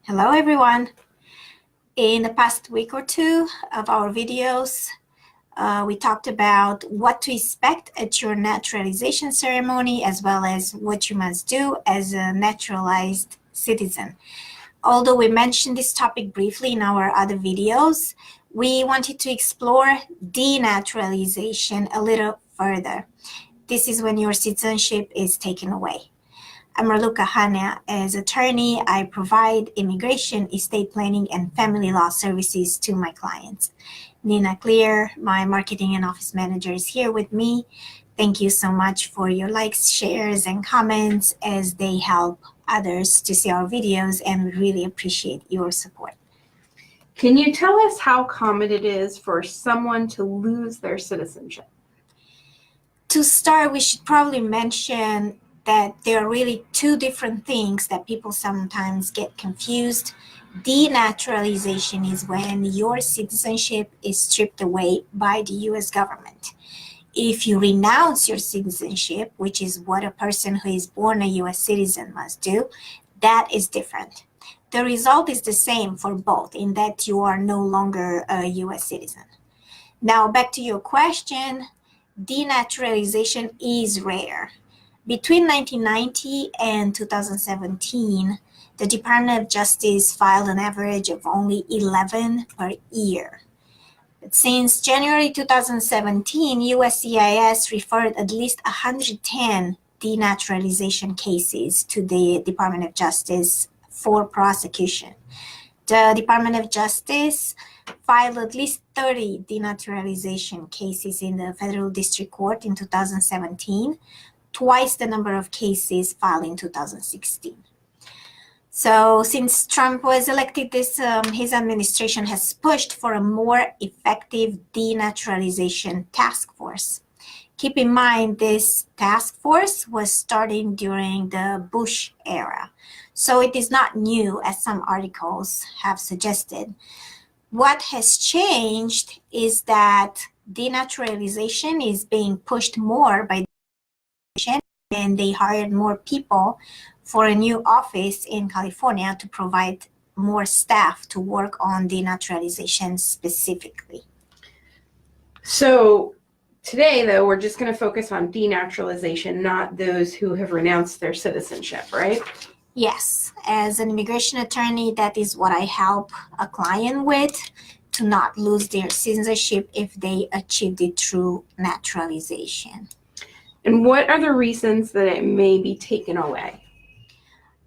Hello everyone. In the past week or two of our videos, we talked about what to expect at your naturalization ceremony, as well as what you must do as a naturalized citizen. Although we mentioned this topic briefly in our other videos, we wanted to explore denaturalization a little further. This is when your citizenship is taken away. I'm Raluca. As attorney, I provide immigration, estate planning, and family law services to my clients. Nina Clear, my marketing and office manager, is here with me. Thank you so much for your likes, shares, and comments as they help others to see our videos, and we really appreciate your support. Can you tell us how common it is for someone to lose their citizenship? To start, we should probably mention that there are really two different things that people sometimes get confused. Denaturalization is when your citizenship is stripped away by the US government. If you renounce your citizenship, which is what a person who is born a US citizen must do, that is different. The result is the same for both, in that you are no longer a US citizen. Now, back to your question, denaturalization is rare. Between 1990 and 2017, the Department of Justice filed an average of only 11 per year. But since January 2017, USCIS referred at least 110 denaturalization cases to the Department of Justice for prosecution. The Department of Justice filed at least 30 denaturalization cases in the Federal District Court in 2017, twice the number of cases filed in 2016. So since Trump was elected, his administration has pushed for a more effective denaturalization task force. Keep in mind, this task force was starting during the Bush era, so it is not new, as some articles have suggested. What has changed is that denaturalization is being pushed more by and they hired more people for a new office in California to provide more staff to work on denaturalization specifically. So today, though, we're just going to focus on denaturalization, not those who have renounced their citizenship, right? Yes. As an immigration attorney, that is what I help a client with, to not lose their citizenship if they achieved it through naturalization. And what are the reasons that it may be taken away?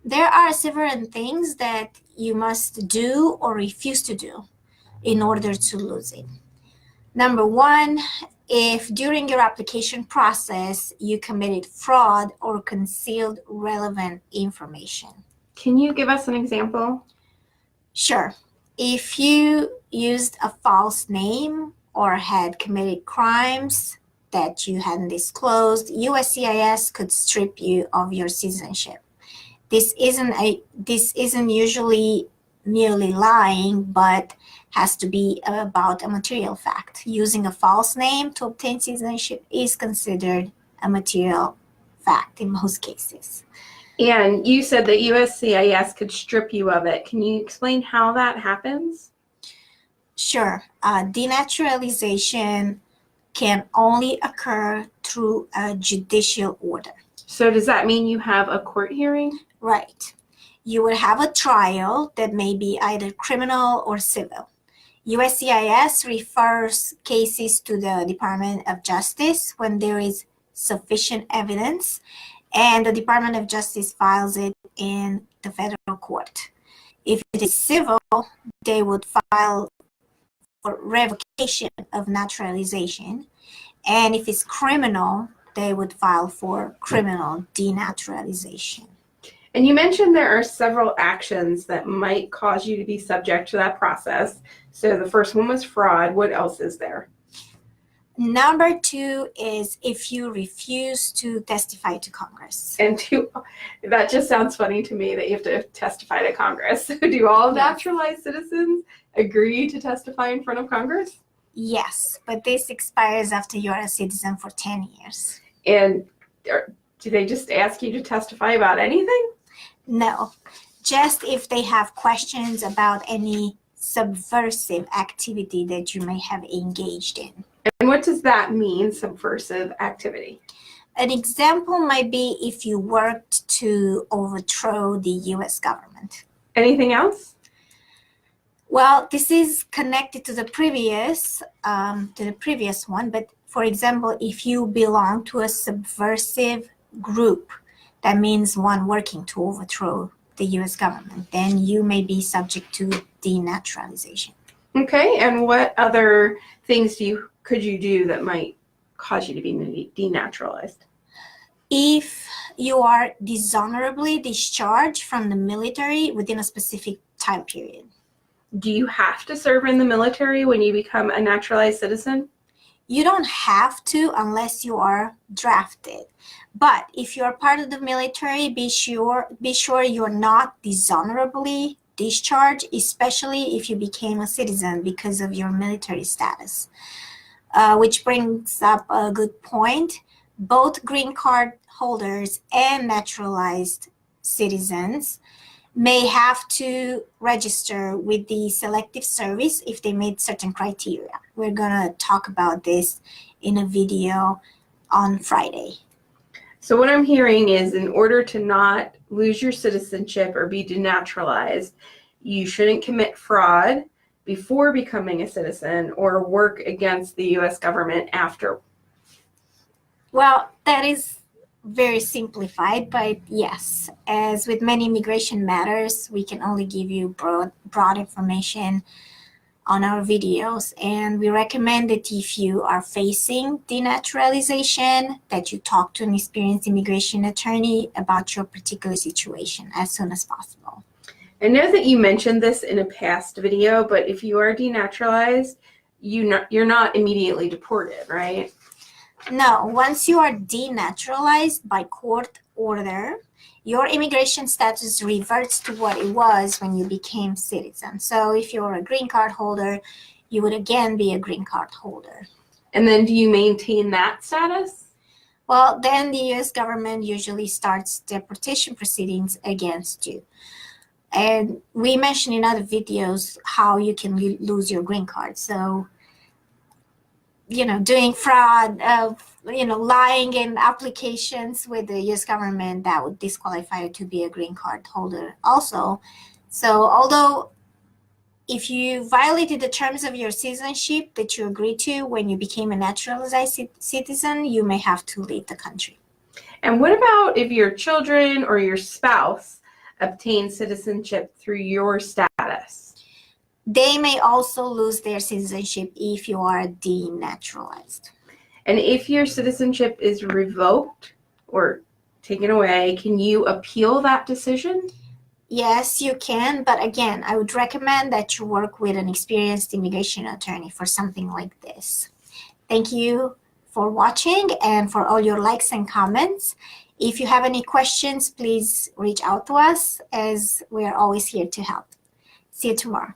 There are several things that you must do or refuse to do in order to lose it. Number one, if during your application process you committed fraud or concealed relevant information. Can you give us an example? Sure. If you used a false name or had committed crimes that you hadn't disclosed, USCIS could strip you of your citizenship. This isn't usually merely lying, but has to be about a material fact. Using a false name to obtain citizenship is considered a material fact in most cases. And you said that USCIS could strip you of it. Can you explain how that happens? Sure. Denaturalization can only occur through a judicial order. So does that mean you have a court hearing? Right. You would have a trial that may be either criminal or civil. USCIS refers cases to the Department of Justice when there is sufficient evidence, and the Department of Justice files it in the federal court. If it is civil, they would file for revocation of naturalization, and if it's criminal, they would file for criminal denaturalization. And you mentioned there are several actions that might cause you to be subject to that process. So the first one was fraud. What else is there? Number two is if you refuse to testify to Congress. And that just sounds funny to me that you have to testify to Congress. Do all naturalized citizens agree to testify in front of Congress? Yes, but this expires after you're a citizen for 10 years. And do they just ask you to testify about anything? No. just if they have questions about any subversive activity that you may have engaged in. And what does that mean, subversive activity? An example might be if you worked to overthrow the US government. Anything else? Well, this is connected to the previous one, but for example, if you belong to a subversive group, that means one working to overthrow the US government, then you may be subject to denaturalization. Okay, and what other things could you do that might cause you to be denaturalized? If you are dishonorably discharged from the military within a specific time period. Do you have to serve in the military when you become a naturalized citizen? You don't have to unless you are drafted. But if you're part of the military, be sure you're not dishonorably discharged, especially if you became a citizen because of your military status. Which brings up a good point. Both green card holders and naturalized citizens may have to register with the Selective Service if they meet certain criteria. We're going to talk about this in a video on Friday. So what I'm hearing is in order to not lose your citizenship or be denaturalized, you shouldn't commit fraud before becoming a citizen or work against the U.S. government after. Well, that is very simplified, but yes, as with many immigration matters, we can only give you broad information on our videos, and we recommend that if you are facing denaturalization, that you talk to an experienced immigration attorney about your particular situation as soon as possible. I know that you mentioned this in a past video, but if you are denaturalized, you're not immediately deported, right? No, once you are denaturalized by court order, your immigration status reverts to what it was when you became citizen. So if you're a green card holder, you would again be a green card holder. And then do you maintain that status? Well, then the US government usually starts deportation proceedings against you. And we mentioned in other videos how you can lose your green card. So doing fraud, lying in applications with the US government, that would disqualify you to be a green card holder also. So although if you violated the terms of your citizenship that you agreed to when you became a naturalized citizen, you may have to leave the country. And what about if your children or your spouse obtain citizenship through your status? They may also lose their citizenship if you are denaturalized. And if your citizenship is revoked or taken away, can you appeal that decision? Yes, you can, but again, I would recommend that you work with an experienced immigration attorney for something like this. Thank you for watching and for all your likes and comments. If you have any questions, please reach out to us, as we are always here to help. See you tomorrow.